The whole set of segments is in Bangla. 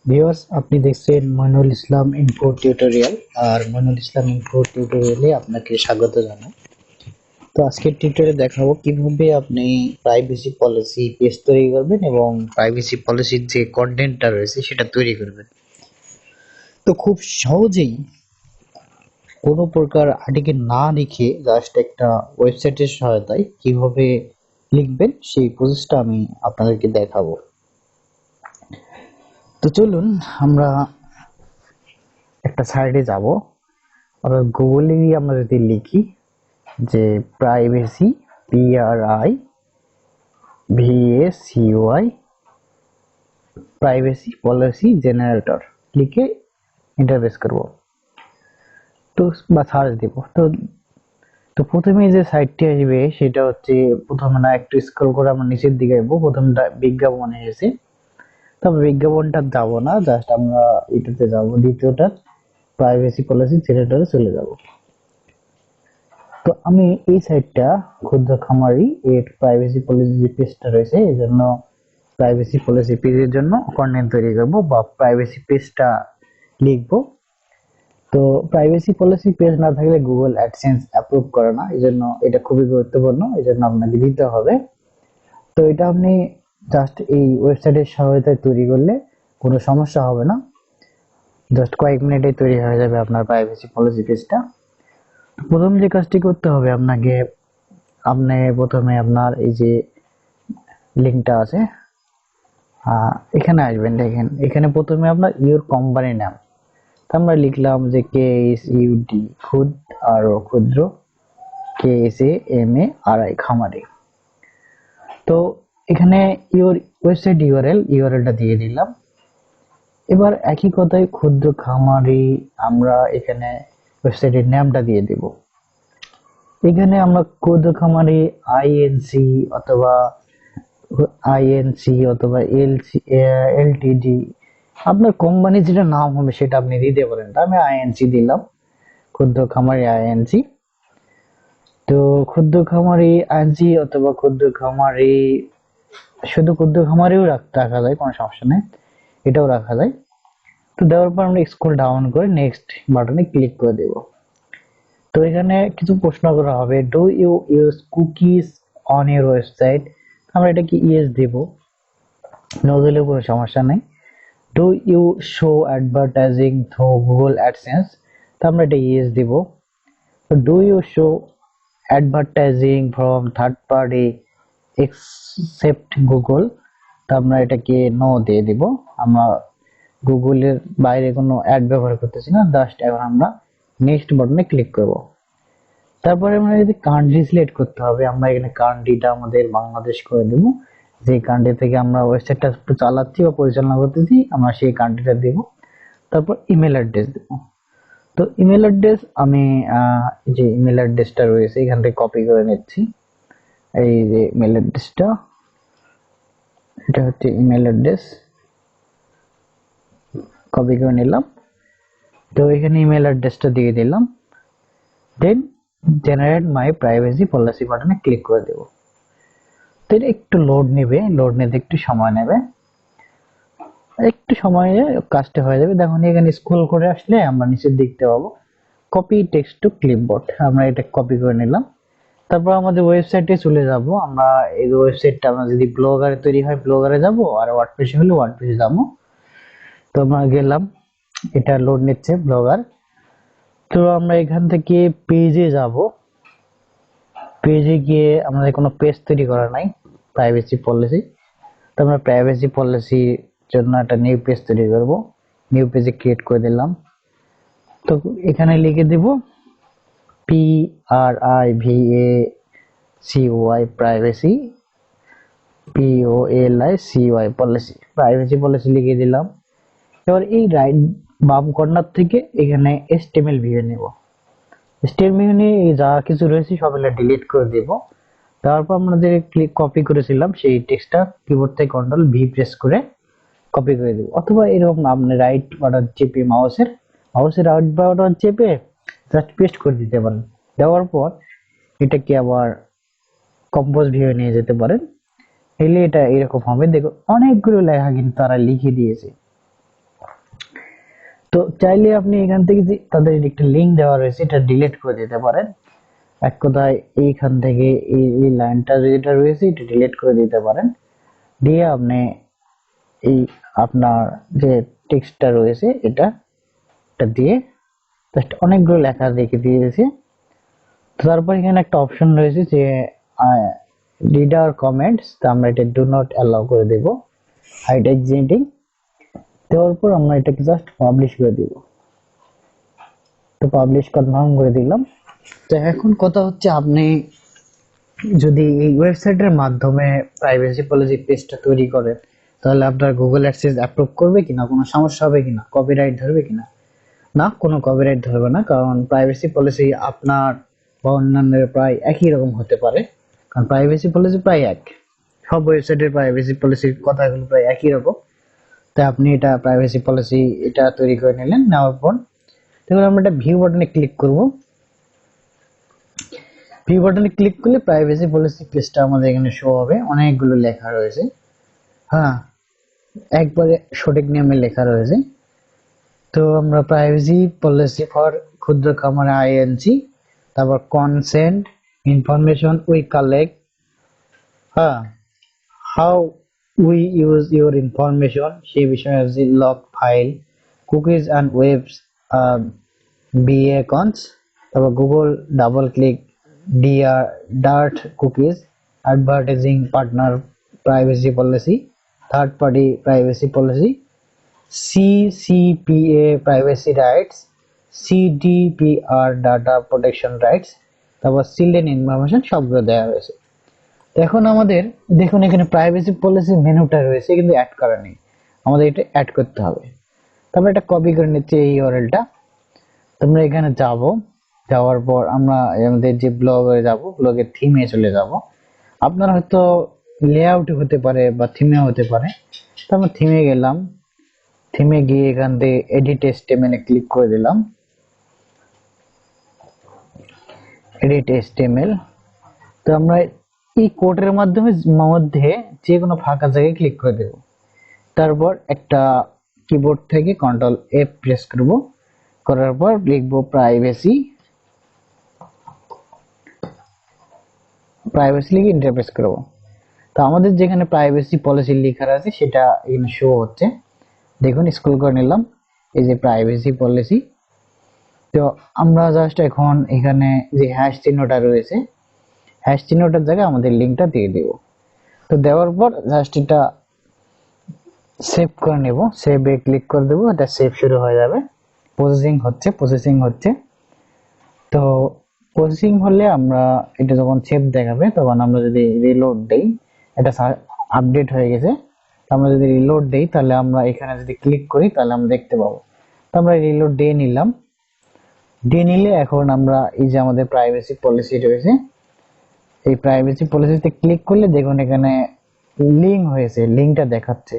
ভিউয়ার্স, আপনি দেখছেন মইনুল ইসলাম ইনফো টিউটোরিয়াল। আর মইনুল ইসলাম ইনফো টিউটোরিয়ালে আপনাকে স্বাগত জানাই। তো আজকের টিউটোরিয়ালে দেখাবো কিভাবে আপনি প্রাইভেসি পলিসি পেজ তৈরি করবেন এবং প্রাইভেসি পলিসির যে কন্টেন্টটা রয়েছে সেটা তৈরি করবেন। তো খুব সহজেই কোনো প্রকার আর্টিকেল না লিখে জাস্ট একটা ওয়েবসাইটের সহায়তায় কিভাবে লিখবেন সেই প্রসেসটা আমি আপনাদেরকে দেখাবো। তো চলুন আমরা একটা সাইটে যাব। অর্থাৎ গুগলে গিয়ে আমরা যদি লিখি যে privacy PRIVACY privacy policy generator লিখে এন্টার প্রেস করব, তো বা সার্চ দেব। তো তো প্রথমে যে সাইটটি আসবে সেটা হচ্ছে, প্রথমে না একটু স্ক্রল করে আমরা নিচের দিকে আসবো। প্রথমটা বিজ্ঞাপন এসেছে, তবে বিজ্ঞাপনটা যাব না, জাস্ট আমরা এটাতে যাব, দ্বিতীয়টা প্রাইভেসি পলিসি জেনারেটরে চলে যাব। তো আমি এই সাইটটা ক্ষুদ্র খামারি এর প্রাইভেসি পলিসি যে পেজটা রয়েছে এই জন্য প্রাইভেসি পলিসি পেজের জন্য কন্টেন্ট তৈরি করব বা প্রাইভেসি পেজটা লিখব। তো প্রাইভেসি পলিসি পেজ না থাকলে গুগল অ্যাডসেন্স অ্যাপ্রুভ করে না, এই জন্য এটা খুবই গুরুত্বপূর্ণ, এই জন্য আপনাকে দিতে হবে। তো এটা আপনি জাস্ট এই ওয়েবসাইটের সহায়তায় তৈরি করলে কোনো সমস্যা হবে না, জাস্ট কয়েক মিনিটে তৈরি হয়ে যাবে আপনার প্রাইভেসি পলিসি পেজটা। প্রথম যে কাজটি করতে হবে আপনাকে, আপনি প্রথমে আপনার এই যে লিঙ্কটা আছে এখানে আসবেন। দেখেন এখানে প্রথমে আপনার ইউর কোম্পানি নাম, আমরা লিখলাম যে KSUD ক্ষুদ্র KSAMARI খামারি। তো এখানে ইউর ওয়েবসাইট ইউআরএলটা দিয়ে দিলাম। এবার একই কথায় ক্ষুদ্র খামারি আমরা এখানে ওয়েবসাইটের নামটা দিয়ে দেব। এখানে আমরা ক্ষুদ্র খামারি INC অথবা LTD আপনার কোম্পানি যেটা নাম হবে সেটা আপনি দিতে পারেন। আমি আইএনসি দিলাম, ক্ষুদ্র খামারি আইএনসি। তো ক্ষুদ্র খামারি আইএনসি অথবা ক্ষুদ্র খামারি, শুধু ক্ষুদ্র খামারিও রাখা যায়, কোনো সমস্যা নেই, এটাও রাখা যায়। তো দেওয়ার পর আমরা স্ক্রল ডাউন করে নেক্সট বাটনে ক্লিক করে দেব। তো এখানে কিছু প্রশ্ন করা হবে, do you use cookies on your website. আমরা এটা কি ইয়েস দেব, নো দিলেও কোনো সমস্যা নেই। Do you show advertising through Google AdSense, তো আমরা এটা ইয়েস দিব। তো do you show advertising from third party except Google, তো আমরা এটাকে নো দিয়ে দিব। আমরা গুগলের বাইরে কোনো অ্যাড ব্যবহার করতেছি না, জাস্ট এখন আমরা নেক্সট বাটনে ক্লিক করব। তারপরে আমরা যদি কান্ট্রি সিলেক্ট করতে হবে, আমরা এখানে কান্ট্রিটা আমাদের বাংলাদেশ করে দেব। যে কান্ট্রি থেকে আমরা ওয়েবসাইটটা চালাচ্ছি বা পরিচালনা করতেছি আমরা সেই কান্ট্রিটা দেব। তারপর ইমেল অ্যাড্রেস দেব। তো ইমেল অ্যাড্রেস আমি যে ইমেল অ্যাড্রেসটা রয়েছে এখান থেকে কপি করে নিচ্ছি। এই যে ইমেল অ্যাড্রেসটা, এটা হচ্ছে ইমেল অ্যাড্রেস, কপি করে নিলাম। তো এখানে ইমেল অ্যাড্রেসটা দিয়ে দিলাম, দেন জেনারেট মাই প্রাইভেসি পলিসি বাটনে ক্লিক করে দেব। তো এটা একটু লোড নেবে, লোড নিতে একটু সময় নেবে, একটু সময়ে কাজটা হয়ে যাবে। দেখুন এখানে স্ক্রল করে আসলে আমরা নিচের দেখতে পাবো কপি টেক্সট টু ক্লিপবোর্ড, আমরা এটা কপি করে নিলাম। তারপর আমাদের ওয়েবসাইটে চলে যাব। আমরা এই ওয়েবসাইটটা আমরা যদি ব্লগারে তৈরি হয় ব্লগারে যাব, আর ওয়ার্ডপ্রেসে হলে ওয়ার্ডপ্রেসে যাব। তো আমরা গেলাম, এটা লোড নিচ্ছে ব্লগার। তো আমরা এখান থেকে পেজে যাব। পেজে গিয়ে আমাদের কোনো পেজ তৈরি করা নাই, প্রাইভেসি পলিসি। তো আমরা প্রাইভেসি পলিসির জন্য একটা নিউ পেজ তৈরি করব। নিউ পেজে ক্রিয়েট করে দিলাম। তো এখানে লিখে দিব PRIVACY privacy POLICY policy, privacy policy লিখে দিলাম। এবার এই রাইট বাম কর্নার থেকে এখানে HTML ভিউ নেব। HTML নিয়ে যা কিছু রয়েছে সবগুলো ডিলিট করে দেব। তারপর আমরা যে ক্লিক কপি করেছিলাম সেই টেক্সটটা কিবোর্ড থেকে কন্ট্রোল ভি প্রেস করে কপি করে দেব। অথবা এরকম আপনি রাইট বাটন চেপে মাউসের রাইট বাটন চেপে জাস্ট পেস্ট করে দিতে পারেন। দেওয়ার পর এটাকে আবার কম্পোজ ভিউ নিয়ে যেতে পারেন, এলে এটা এরকম হবে। দেখো অনেকগুলো লেখা কিন্তু তারা লিখে দিয়েছে। তো চাইলে আপনি এখান থেকে যে তাদের একটা লিংক দেওয়া রয়েছে এটা ডিলিট করে দিতে পারেন। এক কথায় এইখান থেকে এই লাইনটা যেটা রয়েছে এটা ডিলিট করে দিতে পারেন, দিয়ে আপনি এই আপনার যে টেক্সটটা রয়েছে এটা দিয়ে জাস্ট অনেকগুলো লেখা রেখে দিয়েছে। তারপর এখানে একটা অপশন রয়েছে যে রিডার কমেন্টস, তো আমরা এটা ডু নট অ্যালাউ করে দেব। হাইড এক্সিটিং দেওয়ার পর আমরা এটাকে জাস্ট পাবলিশ করে দিব। তো পাবলিশ কনফার্ম করে দিলাম। তো এখন কথা হচ্ছে, আপনি যদি এই ওয়েবসাইটের মাধ্যমে প্রাইভেসি পলিসি পেজটা তৈরি করেন তাহলে আপনার গুগল অ্যাডসেন্স অ্যাপ্রুভ করবে কিনা, কোনো সমস্যা হবে কিনা, কপিরাইট ধরবে কিনা? না, কোনো কপিরাইট ধরবে না, কারণ প্রাইভেসি পলিসি আপনার বা অন্যান্যের প্রায় একই রকম হতে পারে, কারণ প্রাইভেসি পলিসি প্রায় এক, সব ওয়েবসাইটের প্রাইভেসি পলিসির কথাগুলো প্রায় একই রকম। তাই আপনি এটা প্রাইভেসি পলিসি এটা তৈরি করে নিলেন, নেওয়ার পর দেখুন আমরা একটা ভিউ বাটনে ক্লিক করব। ভিউ বাটনে ক্লিক করলে প্রাইভেসি পলিসি পেজটা আমাদের এখানে শো হবে, অনেকগুলো লেখা রয়েছে। হ্যাঁ, একবারে সঠিক নিয়মে লেখা রয়েছে। তো আমরা প্রাইভেসি পলিসি ফর ক্ষুদ্র খামার আইএনসি, তারপর কনসেন্ট ইনফরমেশন উই কালেক্ট, হ্যাঁ, how we use your information সেই বিষয়ে আছে, log file, cookies and webs beacons, তারপর Google double click DR dart cookies, advertising partner privacy policy, third party privacy policy, CCPA privacy rights, CDPR data protection rights, তারপর চিলড্রেন ইনফরমেশন সবগুলো দেওয়া হয়েছে। তো এখন আমাদের দেখুন এখানে প্রাইভেসি পলিসি মেনুটা রয়েছে কিন্তু অ্যাড করা নেই, আমাদের এটা অ্যাড করতে হবে। তারপর এটা কপি করে নিচ্ছি এই ইউআরএলটা। তোমরা এখানে যাওয়ার পর আমরা আমাদের যে ব্লগে যাব, ব্লগের থিমে চলে যাব। আপনার হয়তো লেআউট হতে পারে বা থিমে হতে পারে। তো আমরা থিমে গেলাম, থিমে গিয়ে এখান থেকে এডিট এসটিএমএল ক্লিক করে দিলাম, এডিট এসটিএমএল। তো আমরা এই কোডের মধ্যে যে কোনো ফাঁকা জায়গায় ক্লিক করে দেব। তারপর একটা কিবোর্ড থেকে কন্ট্রোল এফ প্রেস করব, করার পর লিখবো প্রাইভেসি লিখে এন্টার প্রেস করব। তো আমাদের যেখানে প্রাইভেসি পলিসি লেখা আছে সেটা এখানে শো হচ্ছে, দেখুন স্ক্রল করে নিলাম, এই যে প্রাইভেসি পলিসি। তো আমরা জাস্ট এখন এখানে যে হ্যাশ চিহ্নটা রয়েছে, হ্যাশ চিহ্নটার জায়গায় আমাদের লিঙ্কটা দিয়ে দেব। তো দেওয়ার পর জাস্ট এটা সেভ করে নেব, সেভে ক্লিক করে দেবো, এটা সেভ শুরু হয়ে যাবে। প্রসেসিং হচ্ছে। তো প্রসেসিং হলে আমরা এটা যখন সেভ দেখাবে তখন আমরা যদি রিলোড দেই, এটা আপডেট হয়ে গেছে। আমরা যদি রিলোড দেই তাহলে আমরা এখানে যদি ক্লিক করি তাহলে আমরা দেখতে পাবো। তো আমরা রিলোড দিয়ে নিলে এখন আমরা এই যে আমাদের প্রাইভেসি পলিসি রয়েছে, এই প্রাইভেসি পলিসিতে ক্লিক করলে দেখুন এখানে লিঙ্ক হয়েছে, লিঙ্কটা দেখাচ্ছে,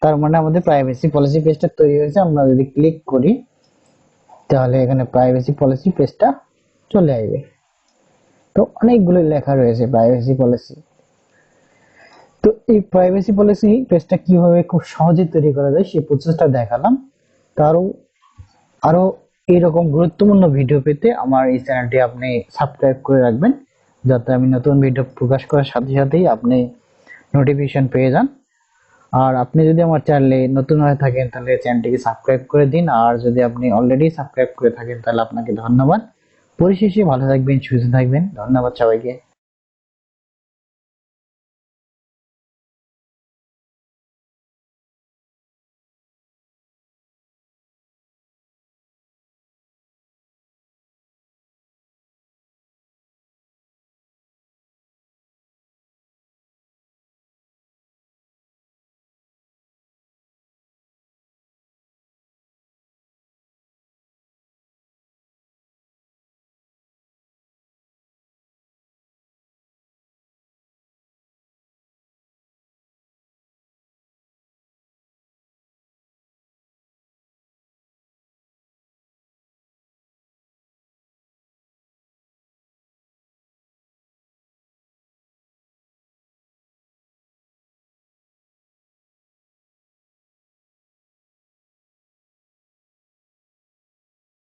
তার মানে আমাদের প্রাইভেসি পলিসি পেজটা তৈরি হয়েছে। আমরা যদি ক্লিক করি তাহলে এখানে প্রাইভেসি পলিসি পেজটা চলে আসবে। তো অনেকগুলো লেখা রয়েছে প্রাইভেসি পলিসি। তো এই প্রাইভেসি পলিসি পেজটা কিভাবে খুব সহজে তৈরি করা যায় সেই প্রসেসটা দেখালাম। আরো এরকম গুরুত্বপূর্ণ ভিডিও পেতে আমার এই চ্যানেলটি আপনি সাবস্ক্রাইব করে রাখবেন, যাতে আমি নতুন ভিডিও প্রকাশ করার সাথে সাথেই আপনি নোটিফিকেশন পেয়ে যান। আর আপনি যদি আমার চ্যানেলে নতুন হয়ে থাকেন তাহলে চ্যানেলটিকে সাবস্ক্রাইব করে দিন, আর যদি আপনি অলরেডি সাবস্ক্রাইব করে থাকেন তাহলে আপনাকে ধন্যবাদ। পরিশেষে ভালো থাকবেন, সুস্থ থাকবেন, ধন্যবাদ সবাইকে।